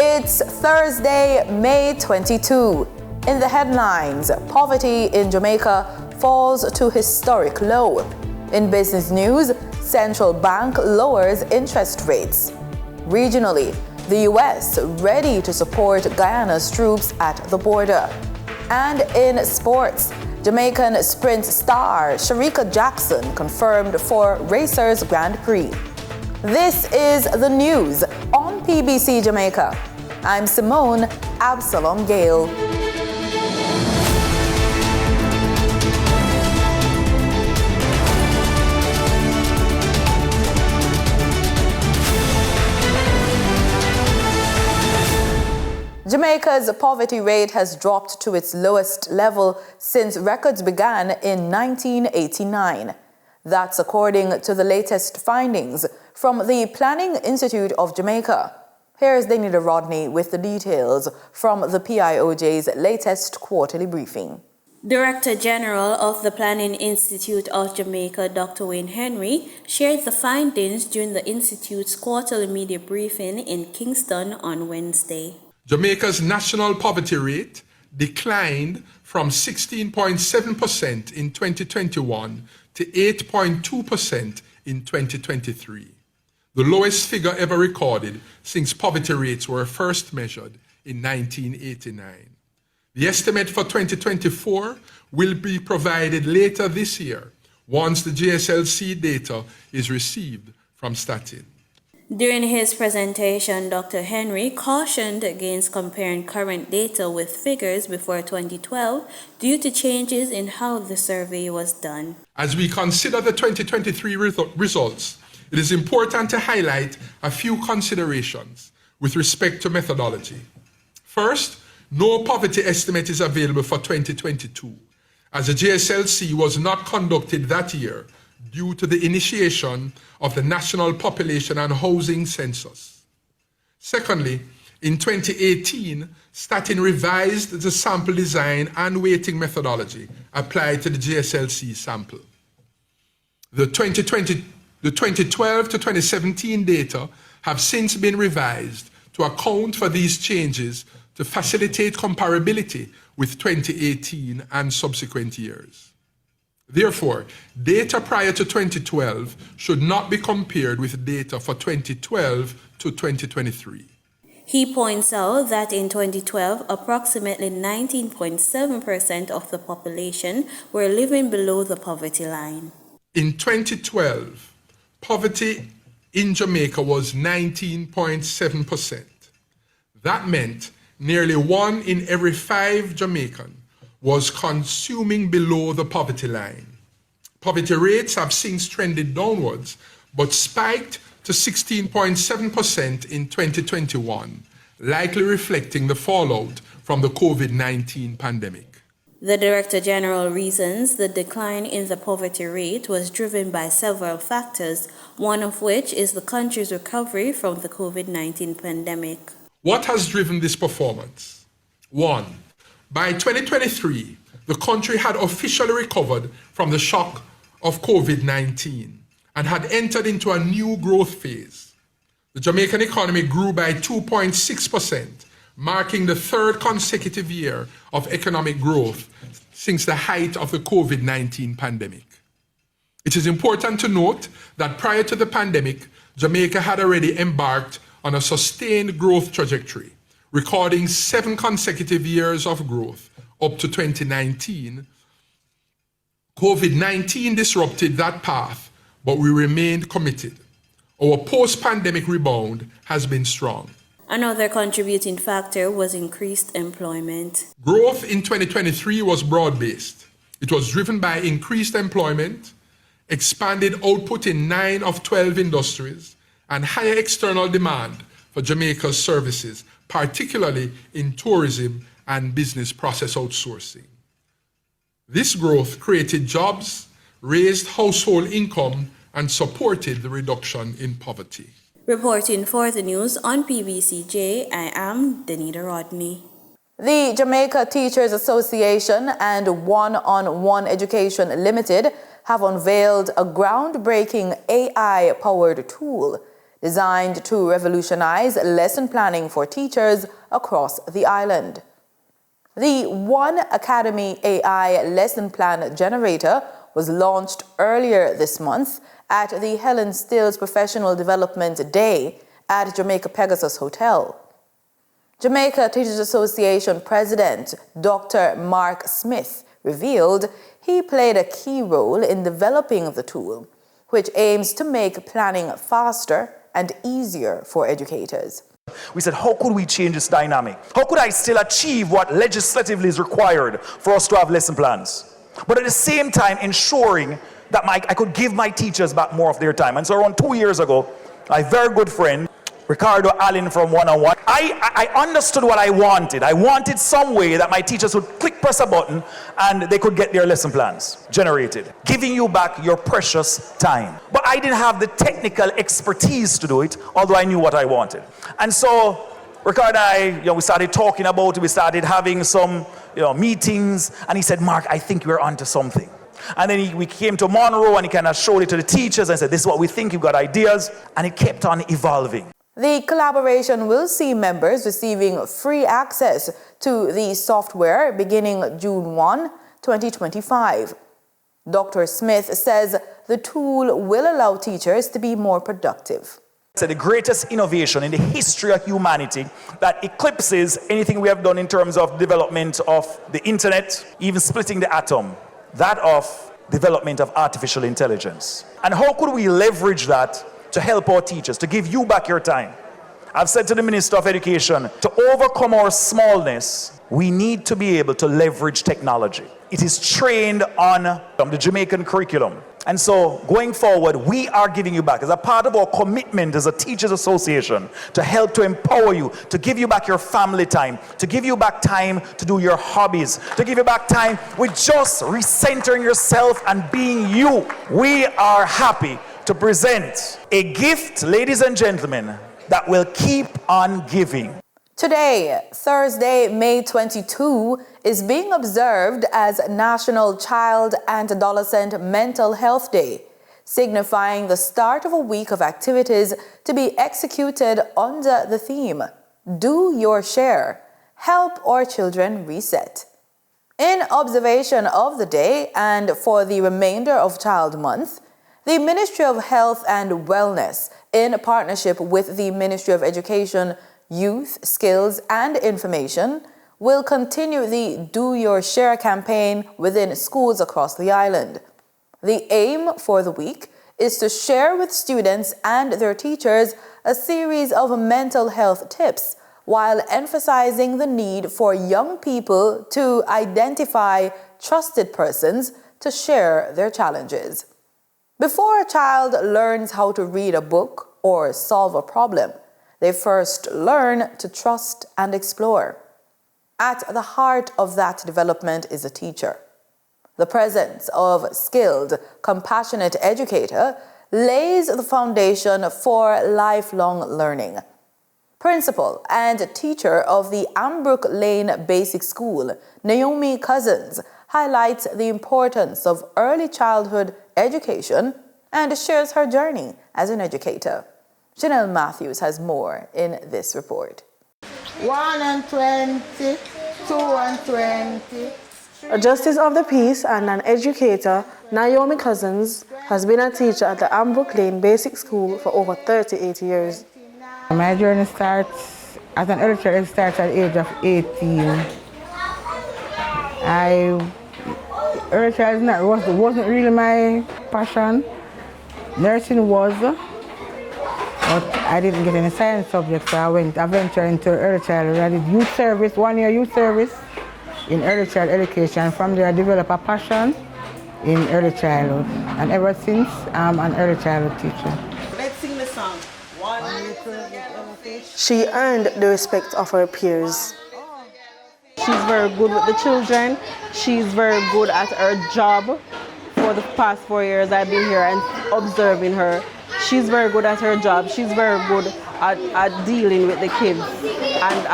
It's Thursday, May 22. In the headlines, poverty in Jamaica falls to historic low. In business news, central bank lowers interest rates. Regionally, the U.S. ready to support Guyana's troops at the border. And in sports, Jamaican sprint star Sharika Jackson confirmed for Racers Grand Prix. This is the news on PBC Jamaica. I'm Simone Absalom Gale. Jamaica's poverty rate has dropped to its lowest level since records began in 1989. That's according to the latest findings from the Planning Institute of Jamaica. Here's Danita Rodney with the details from the PIOJ's latest quarterly briefing. Director General of the Planning Institute of Jamaica, Dr. Wayne Henry, shared the findings during the Institute's quarterly media briefing in Kingston on Wednesday. Jamaica's national poverty rate declined from 16.7% in 2021 to 8.2% in 2023, the lowest figure ever recorded since poverty rates were first measured in 1989. The estimate for 2024 will be provided later this year once the GSLC data is received from Statin. During his presentation, Dr. Henry cautioned against comparing current data with figures before 2012 due to changes in how the survey was done. As we consider the 2023 results, it is important to highlight a few considerations with respect to methodology. First, no poverty estimate is available for 2022, as the GSLC was not conducted that year due to the initiation of the National Population and Housing Census. Secondly, in 2018, Statin revised the sample design and weighting methodology applied to the GSLC sample. The 2012 to 2017 data have since been revised to account for these changes to facilitate comparability with 2018 and subsequent years. Therefore, data prior to 2012 should not be compared with data for 2012 to 2023. He points out that in 2012, approximately 19.7% of the population were living below the poverty line. In 2012, poverty in Jamaica was 19.7%. That meant nearly 1 in every 5 Jamaicans was consuming below the poverty line. Poverty rates have since trended downwards, but spiked to 16.7% in 2021, likely reflecting the fallout from the COVID-19 pandemic. The Director General reasons the decline in the poverty rate was driven by several factors, one of which is the country's recovery from the COVID-19 pandemic. What has driven this performance? 1. By 2023, the country had officially recovered from the shock of COVID-19 and had entered into a new growth phase. The Jamaican economy grew by 2.6%, marking the third consecutive year of economic growth since the height of the COVID-19 pandemic. It is important to note that prior to the pandemic, Jamaica had already embarked on a sustained growth trajectory, recording 7 consecutive years of growth up to 2019. COVID-19 disrupted that path, but we remained committed. Our post-pandemic rebound has been strong. Another contributing factor was increased employment. Growth in 2023 was broad-based. It was driven by increased employment, expanded output in 9 of 12 industries, and higher external demand for Jamaica's services, particularly in tourism and business process outsourcing. This growth created jobs, raised household income, and supported the reduction in poverty. Reporting for the news on PBCJ, I am Danita Rodney. The Jamaica Teachers Association and One-on-One Education Limited have unveiled a groundbreaking AI-powered tool designed to revolutionize lesson planning for teachers across the island. The One Academy AI lesson plan generator was launched earlier this month at the Helen Stills Professional Development Day at Jamaica Pegasus Hotel. Jamaica Teachers Association President Dr. Mark Smith revealed he played a key role in developing the tool, which aims to make planning faster and easier for educators. We said, how could we change this dynamic? How could I still achieve what legislatively is required for us to have lesson plans, but at the same time ensuring that I could give my teachers back more of their time? And so around 2 years ago, my very good friend, Ricardo Allen from One-on-One, I understood what I wanted. I wanted some way that my teachers would press a button and they could get their lesson plans generated, giving you back your precious time. But I didn't have the technical expertise to do it, although I knew what I wanted. And so Ricardo and I, we started talking about it. We started having some meetings, and he said, Mark, I think we're onto something. And then we came to Monroe, and he kind of showed it to the teachers and said, this is what we think, you've got ideas, and it kept on evolving. The collaboration will see members receiving free access to the software beginning June 1, 2025. Dr. Smith says the tool will allow teachers to be more productive. It's the greatest innovation in the history of humanity that eclipses anything we have done in terms of development of the internet, even splitting the atom, that of development of artificial intelligence. And how could we leverage that to help our teachers, to give you back your time? I've said to the Minister of Education, to overcome our smallness, we need to be able to leverage technology. It is trained on the Jamaican curriculum. And so, going forward, we are giving you back as a part of our commitment as a teachers association to help to empower you, to give you back your family time, to give you back time to do your hobbies, to give you back time with just recentering yourself and being you. We are happy to present a gift, ladies and gentlemen, that will keep on giving. Today, Thursday, May 22, is being observed as National Child and Adolescent Mental Health Day, signifying the start of a week of activities to be executed under the theme, Do Your Share, Help Our Children Reset. In observation of the day and for the remainder of Child Month, the Ministry of Health and Wellness, in partnership with the Ministry of Education, Youth, Skills and Information, will continue the Do Your Share campaign within schools across the island. The aim for the week is to share with students and their teachers a series of mental health tips, while emphasizing the need for young people to identify trusted persons to share their challenges. Before a child learns how to read a book or solve a problem, they first learn to trust and explore. At the heart of that development is a teacher. The presence of a skilled, compassionate educator lays the foundation for lifelong learning. Principal and teacher of the Ambrook Lane Basic School, Naomi Cousins, highlights the importance of early childhood education and shares her journey as an educator. Janelle Matthews has more in this report. 1 and 20, 2 and 20. A justice of the peace and an educator, Naomi Cousins has been a teacher at the Ambrook Lane Basic School for over 38 years. My journey starts as an early child. It starts at the age of 18. Early child wasn't really my passion. Nursing was, but I didn't get any science subjects, so I ventured into early childhood. I did youth service, 1 year youth service in early child education. From there I developed a passion in early childhood, and ever since I'm an early childhood teacher. Let's sing the song. She earned the respect of her peers. She's very good with the children. She's very good at her job. For the past 4 years I've been here and observing her. She's very good at her job. She's very good at dealing with the kids. And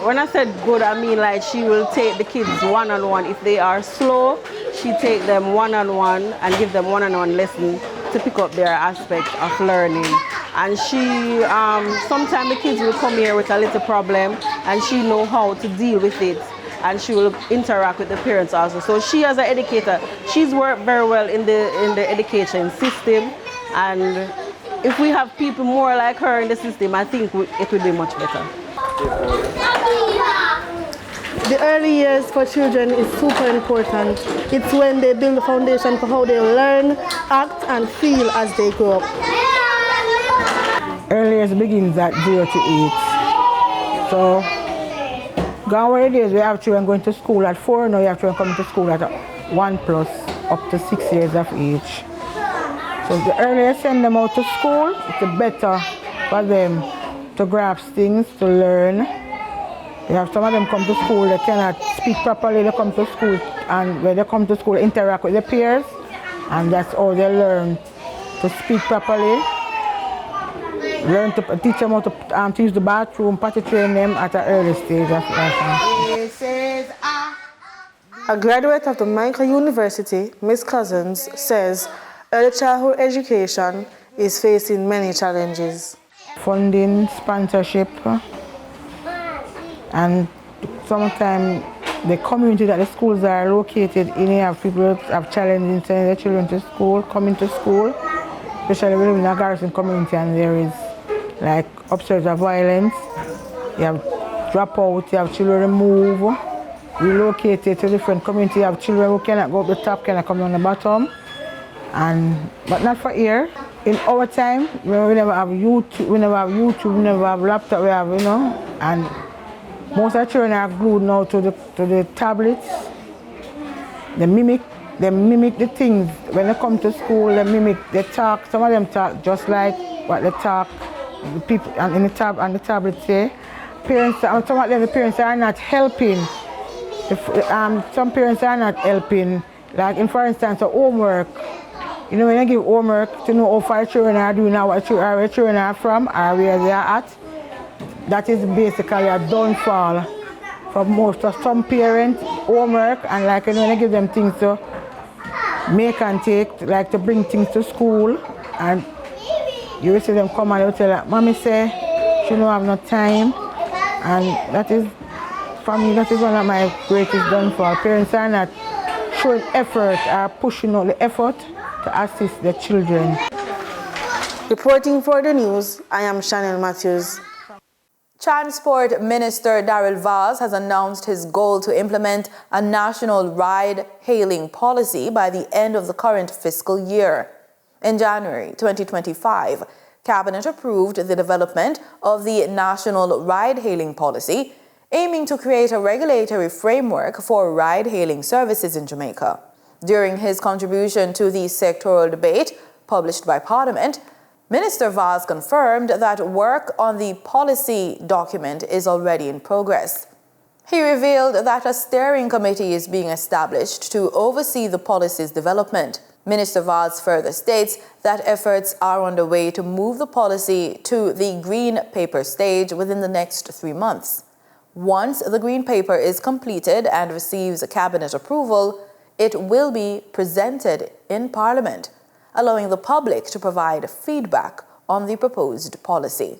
when I said good, I mean like she will take the kids one-on-one. If they are slow, she take them one-on-one and give them one-on-one lesson to pick up their aspect of learning. And she, sometimes the kids will come here with a little problem and she know how to deal with it. And she will interact with the parents also. So she, as an educator, she's worked very well in the education system. And if we have people more like her in the system, I think it will be much better. The early years for children is super important. It's when they build the foundation for how they learn, act, and feel as they grow up. Early years begins at 0 to 8. So, gone days we have children going to school at 4, now you have children coming to school at 1+ up to 6 years of age. So the earlier you send them out to school, the better for them to grasp things, to learn. You have some of them come to school, they cannot speak properly, they come to school, and when they come to school, interact with their peers, and that's how they learn to speak properly. Learn to teach them how to use the bathroom, potty train them at an early stage of life. A graduate of Jamaica University, Ms. Cousins, says early childhood education is facing many challenges. Funding, sponsorship, and sometimes the community that the schools are located in, you have people have challenges in sending their children to school, coming to school, especially we live in a garrison community and there is like upsurge of violence. You have dropout, you have children removed, relocated to different communities, you have children who cannot go up the top, cannot come down the bottom. But not for here. In our time, we never have YouTube, we never have laptop, we have, and most of the children are glued now to the tablets. They mimic the things. When they come to school, they talk. Some of them talk just like what they talk. The people and the tablets say. Some of them, the parents are not helping. Some parents are not helping. Like for instance, homework. When you give homework to know how far children are doing, where children are from, or where they are at, that is basically a downfall for most of some parents. Homework, and when you give them things to make and take, like to bring things to school, and you will see them come and they will tell her, Mommy say she don't have no time, and that is, for me, that is one of my greatest downfall. Parents are not showing effort or pushing out the effort to assist their children. Reporting for the news, I am Chanel Matthews. Transport Minister Daryl Vaz has announced his goal to implement a national ride-hailing policy by the end of the current fiscal year. In January 2025, Cabinet approved the development of the national ride-hailing policy, aiming to create a regulatory framework for ride-hailing services in Jamaica. During his contribution to the sectoral debate published by Parliament, Minister Vaz confirmed that work on the policy document is already in progress. He revealed that a steering committee is being established to oversee the policy's development. Minister Vaz further states that efforts are underway to move the policy to the green paper stage within the next 3 months. Once the green paper is completed and receives Cabinet approval, it will be presented in Parliament, allowing the public to provide feedback on the proposed policy.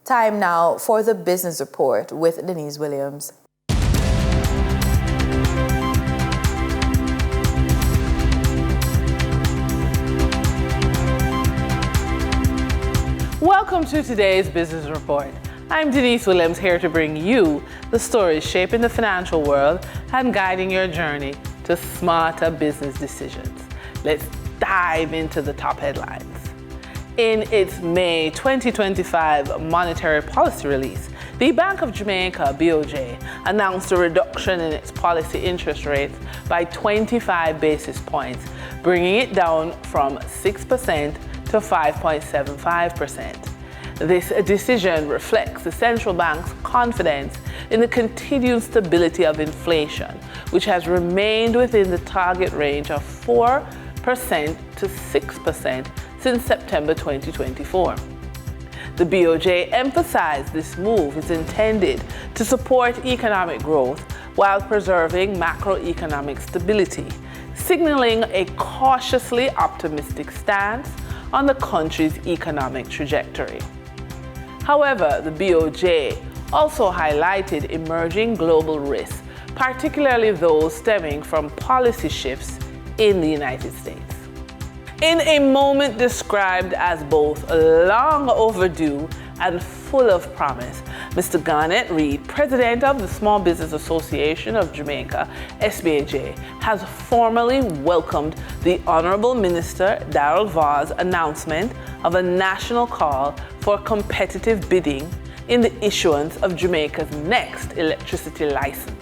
Time now for the business report with Denise Williams. Welcome to today's business report. I'm Denise Williams, here to bring you the stories shaping the financial world and guiding your journey to smarter business decisions. Let's dive into the top headlines. In its May 2025 monetary policy release, the Bank of Jamaica, BOJ, announced a reduction in its policy interest rates by 25 basis points, bringing it down from 6% to 5.75%. This decision reflects the central bank's confidence in the continued stability of inflation, which has remained within the target range of 4% to 6% since September 2024. The BOJ emphasized this move is intended to support economic growth while preserving macroeconomic stability, signaling a cautiously optimistic stance on the country's economic trajectory. However, the BOJ also highlighted emerging global risks, particularly those stemming from policy shifts in the United States. In a moment described as both long overdue and full of promise, Mr. Garnet Reid, president of the Small Business Association of Jamaica, SBAJ, has formally welcomed the Honorable Minister Darrell Vaugh's announcement of a national call for competitive bidding in the issuance of Jamaica's next electricity license.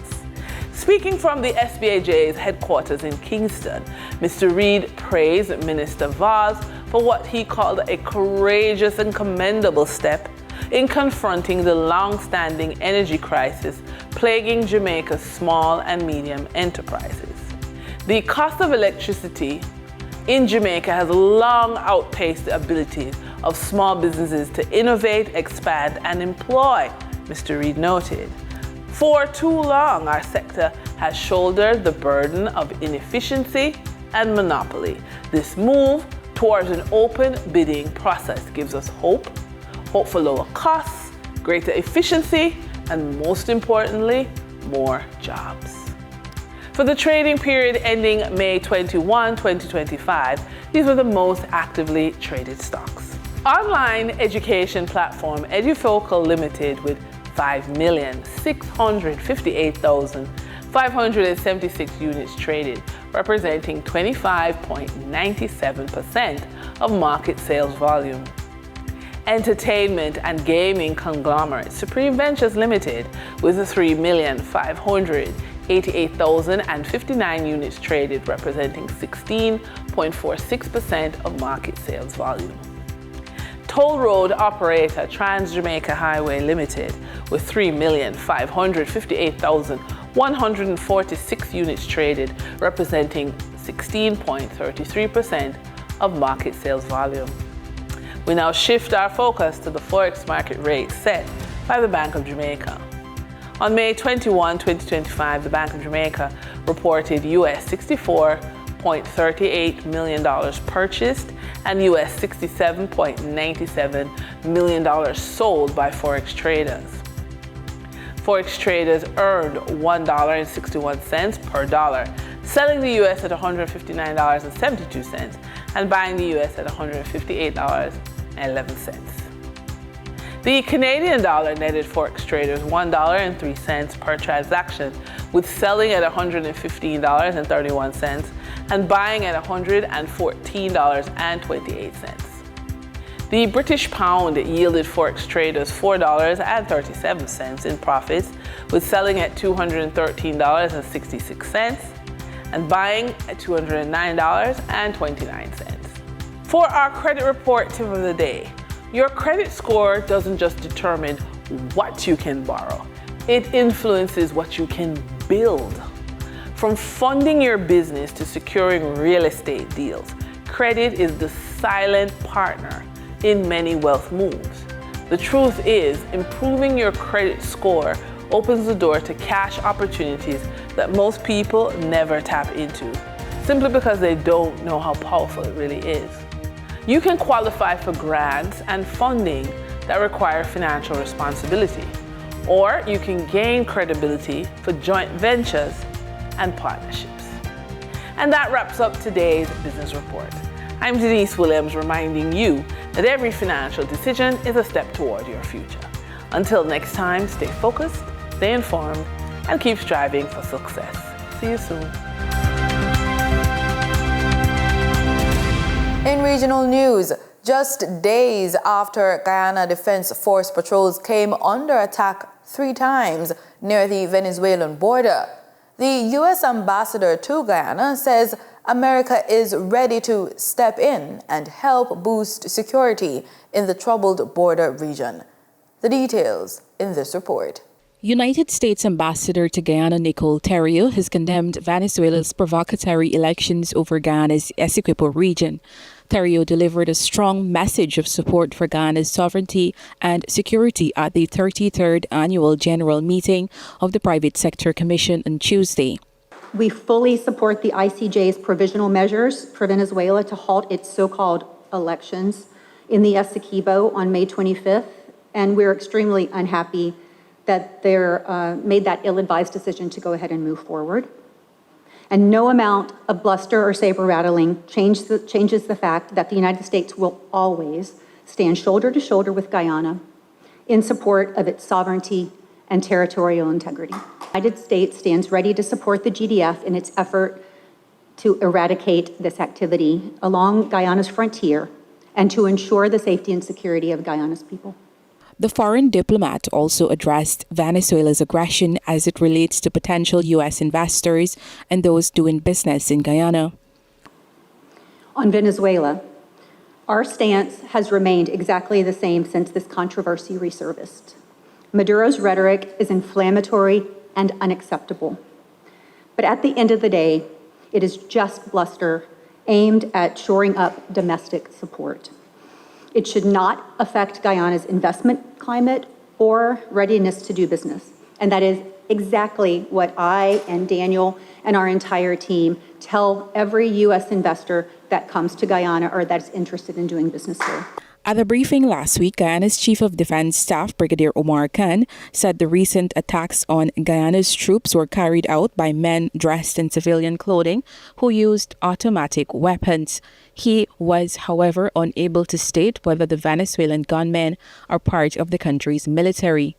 Speaking from the SBAJ's headquarters in Kingston, Mr. Reid praised Minister Vaz for what he called a courageous and commendable step in confronting the long-standing energy crisis plaguing Jamaica's small and medium enterprises. The cost of electricity in Jamaica has long outpaced the abilities of small businesses to innovate, expand, and employ, Mr. Reid noted. For too long, our sector has shouldered the burden of inefficiency and monopoly. This move towards an open bidding process gives us hope for lower costs, greater efficiency, and most importantly, more jobs. For the trading period ending May 21, 2025, these were the most actively traded stocks. Online education platform EduFocal Limited with 5,658,576 units traded, representing 25.97% of market sales volume. Entertainment and gaming conglomerate Supreme Ventures Limited with 3,588,059 units traded, representing 16.46% of market sales volume. Toll road operator Trans-Jamaica Highway Limited with 3,558,146 units traded, representing 16.33% of market sales volume. We now shift our focus to the Forex market rate set by the Bank of Jamaica. On May 21, 2025, the Bank of Jamaica reported US $64.38 million purchased and US $67.97 million sold by Forex traders. Forex traders earned $1.61 per dollar, selling the US at $159.72 and buying the US at $158.11. The Canadian dollar netted Forex traders $1.03 per transaction, with selling at $115.31 and buying at $114.28. The British pound yielded Forex traders $4.37 in profits, with selling at $213.66 and buying at $209.29. For our credit report tip of the day, your credit score doesn't just determine what you can borrow, it influences what you can build. From funding your business to securing real estate deals, credit is the silent partner in many wealth moves. The truth is, improving your credit score opens the door to cash opportunities that most people never tap into, simply because they don't know how powerful it really is. You can qualify for grants and funding that require financial responsibility, or you can gain credibility for joint ventures and partnerships. And that wraps up today's business report. I'm Denise Williams, reminding you that every financial decision is a step toward your future. Until next time, stay focused, stay informed, and keep striving for success. See you soon. In regional news, just days after Guyana Defense Force patrols came under attack 3 times near the Venezuelan border, the U.S. ambassador to Guyana says America is ready to step in and help boost security in the troubled border region. The details in this report. United States Ambassador to Guyana Nicole Terrio has condemned Venezuela's provocatory elections over Guyana's Essequibo region. Terrio delivered a strong message of support for Guyana's sovereignty and security at the 33rd Annual General Meeting of the Private Sector Commission on Tuesday. We fully support the ICJ's provisional measures for Venezuela to halt its so-called elections in the Essequibo on May 25th, and we're extremely unhappy that they made that ill-advised decision to go ahead and move forward. And no amount of bluster or saber rattling changes the fact that the United States will always stand shoulder to shoulder with Guyana in support of its sovereignty and territorial integrity. The United States stands ready to support the GDF in its effort to eradicate this activity along Guyana's frontier and to ensure the safety and security of Guyana's people. The foreign diplomat also addressed Venezuela's aggression as it relates to potential U.S. investors and those doing business in Guyana. On Venezuela, our stance has remained exactly the same since this controversy resurfaced. Maduro's rhetoric is inflammatory and unacceptable. But at the end of the day, it is just bluster aimed at shoring up domestic support. It should not affect Guyana's investment climate or readiness to do business. And that is exactly what I and Daniel and our entire team tell every U.S. investor that comes to Guyana or that's interested in doing business here. At a briefing last week, Guyana's Chief of Defense Staff, Brigadier Omar Khan, said the recent attacks on Guyana's troops were carried out by men dressed in civilian clothing who used automatic weapons. He was, however, unable to state whether the Venezuelan gunmen are part of the country's military.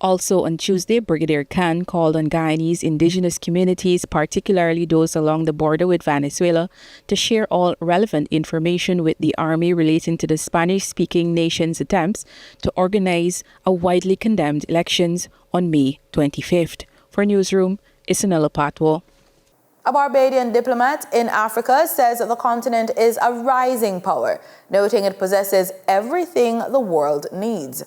Also on Tuesday, Brigadier Khan called on Guyanese indigenous communities, particularly those along the border with Venezuela, to share all relevant information with the army relating to the Spanish-speaking nation's attempts to organize a widely condemned elections on May 25th. For Newsroom, Isanella Patwo. A Barbadian diplomat in Africa says the continent is a rising power, noting it possesses everything the world needs.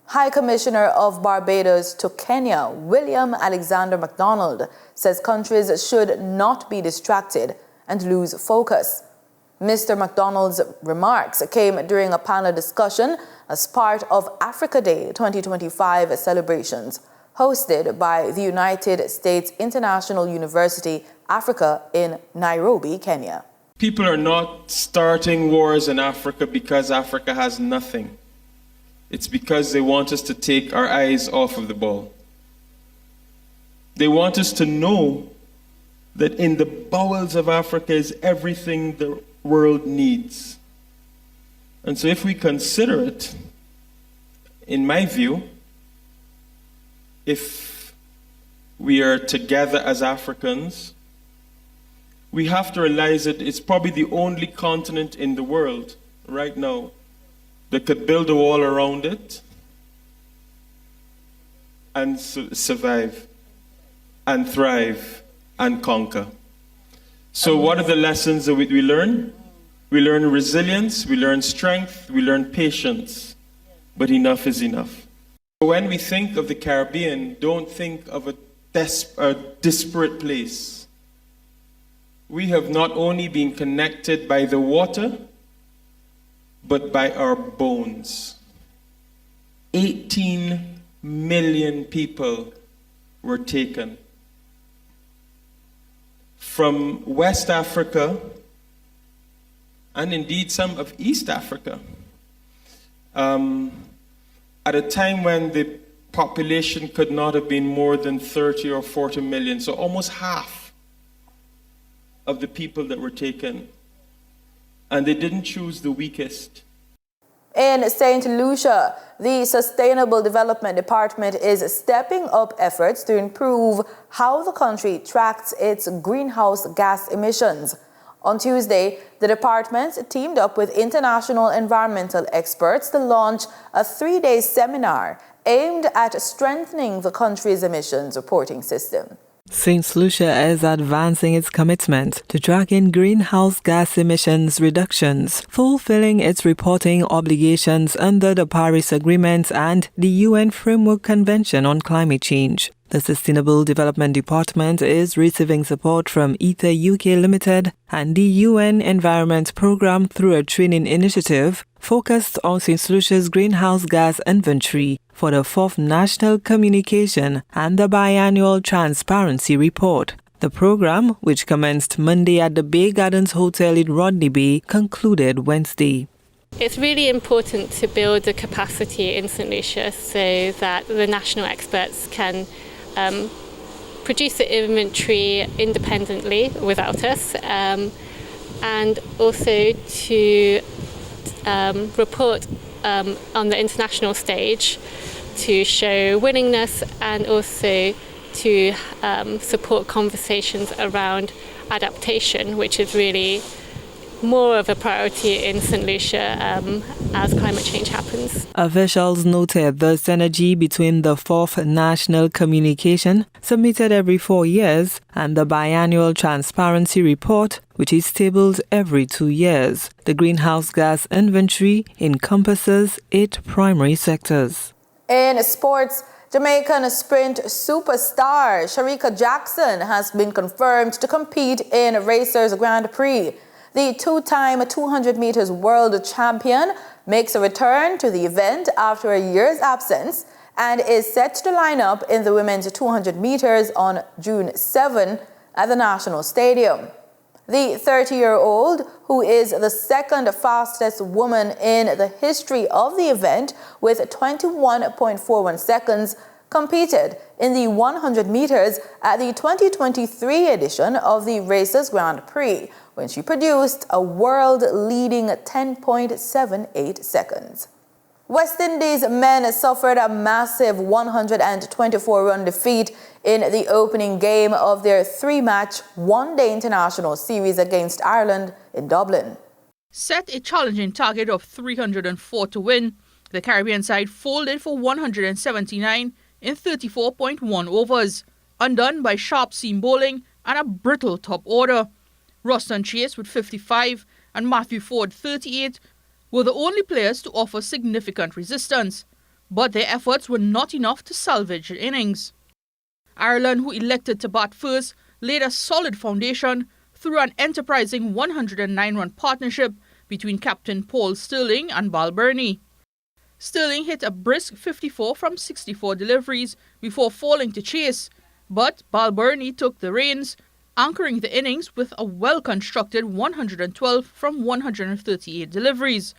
High Commissioner of Barbados to Kenya, William Alexander MacDonald, says countries should not be distracted and lose focus. Mr. MacDonald's remarks came during a panel discussion as part of Africa Day 2025 celebrations, hosted by the United States International University, Africa in Nairobi, Kenya. People are not starting wars in Africa because Africa has nothing. It's because they want us to take our eyes off of the ball. They want us to know that in the bowels of Africa is everything the world needs. And so if we consider it, in my view, if we are together as Africans, we have to realize that it's probably the only continent in the world right now that could build a wall around it and survive and thrive and conquer. So what are the lessons that we learn? We learn resilience, we learn strength, we learn patience, but enough is enough. When we think of the Caribbean, don't think of a disparate place. We have not only been connected by the water, but by our bones. 18 million people were taken from West Africa and indeed some of East Africa at a time when the population could not have been more than 30 or 40 million, so almost half of the people that were taken. And they didn't choose the weakest. In St. Lucia, the Sustainable Development Department is stepping up efforts to improve how the country tracks its greenhouse gas emissions. On Tuesday, the department teamed up with international environmental experts to launch a 3-day seminar aimed at strengthening the country's emissions reporting system. St. Lucia is advancing its commitment to tracking greenhouse gas emissions reductions, fulfilling its reporting obligations under the Paris Agreement and the UN Framework Convention on Climate Change. The Sustainable Development Department is receiving support from Ether UK Limited and the UN Environment Programme through a training initiative focused on St. Lucia's greenhouse gas inventory for the 4th National Communication and the Biannual Transparency Report. The program, which commenced Monday at the Bay Gardens Hotel in Rodney Bay, concluded Wednesday. It's really important to build the capacity in St. Lucia so that the national experts can produce the inventory independently without us, and also to report on the international stage to show willingness and also to support conversations around adaptation, which is really more of a priority in St. Lucia as climate change happens. Officials noted the synergy between the fourth national communication, submitted every 4 years, and the biannual transparency report, which is tabled every 2 years. The greenhouse gas inventory encompasses 8 primary sectors. In sports, Jamaican sprint superstar Sharika Jackson has been confirmed to compete in Racers Grand Prix. The 2-time 200 meters world champion makes a return to the event after a year's absence and is set to line up in the women's 200 meters on June 7 at the National Stadium. The 30-year-old, who is the second fastest woman in the history of the event with 21.41 seconds, competed in the 100 meters at the 2023 edition of the Racers Grand Prix, when she produced a world-leading 10.78 seconds. West Indies men suffered a massive 124-run defeat in the opening game of their 3-match one-day international series against Ireland in Dublin. Set a challenging target of 304 to win, the Caribbean side folded for 179 in 34.1 overs, undone by sharp seam bowling and a brittle top order. Roston Chase with 55 and Matthew Ford 38 were the only players to offer significant resistance, but their efforts were not enough to salvage the innings. Ireland, who elected to bat first, laid a solid foundation through an enterprising 109-run partnership between Captain Paul Stirling and Balbirnie. Stirling hit a brisk 54 from 64 deliveries before falling to chase, but Balbirnie took the reins, anchoring the innings with a well-constructed 112 from 138 deliveries.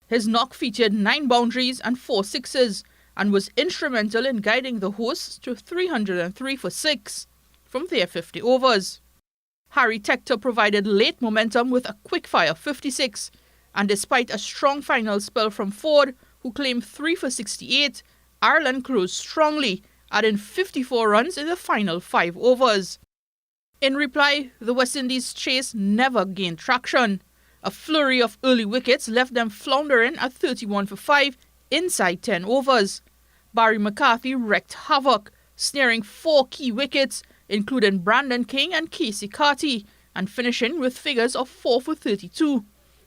His knock featured 9 boundaries and 4 sixes and was instrumental in guiding the hosts to 303 for 6 from their 50 overs. Harry Tector provided late momentum with a quick-fire 56, and despite a strong final spell from Ford, who claimed 3 for 68, Ireland closed strongly, adding 54 runs in the final 5 overs. In reply, the West Indies chase never gained traction. A flurry of early wickets left them floundering at 31 for 5 inside 10 overs. Barry McCarthy wreaked havoc, snaring 4 key wickets, including Brandon King and Casey Carty, and finishing with figures of 4 for 32.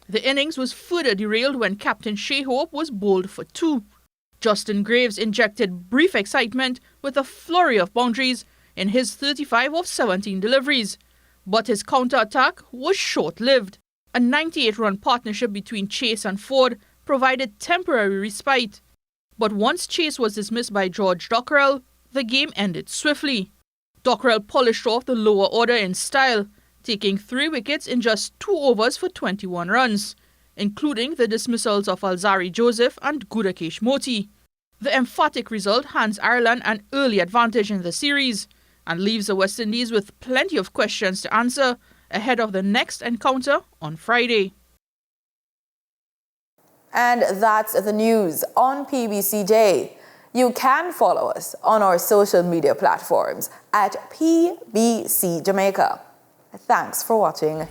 The innings was further derailed when Captain Shea Hope was bowled for 2. Justin Graves injected brief excitement with a flurry of boundaries in his 35 of 17 deliveries, but his counter-attack was short-lived. A 98-run partnership between Chase and Ford provided temporary respite, but once Chase was dismissed by George Dockrell, the game ended swiftly. Dockrell polished off the lower order in style, taking 3 wickets in just 2 overs for 21 runs, including the dismissals of Alzari Joseph and Gudakesh Moti. The emphatic result hands Ireland an early advantage in the series and leaves the West Indies with plenty of questions to answer ahead of the next encounter on Friday. And that's the news on PBCJ. You can follow us on our social media platforms at PBCJamaica. Thanks for watching.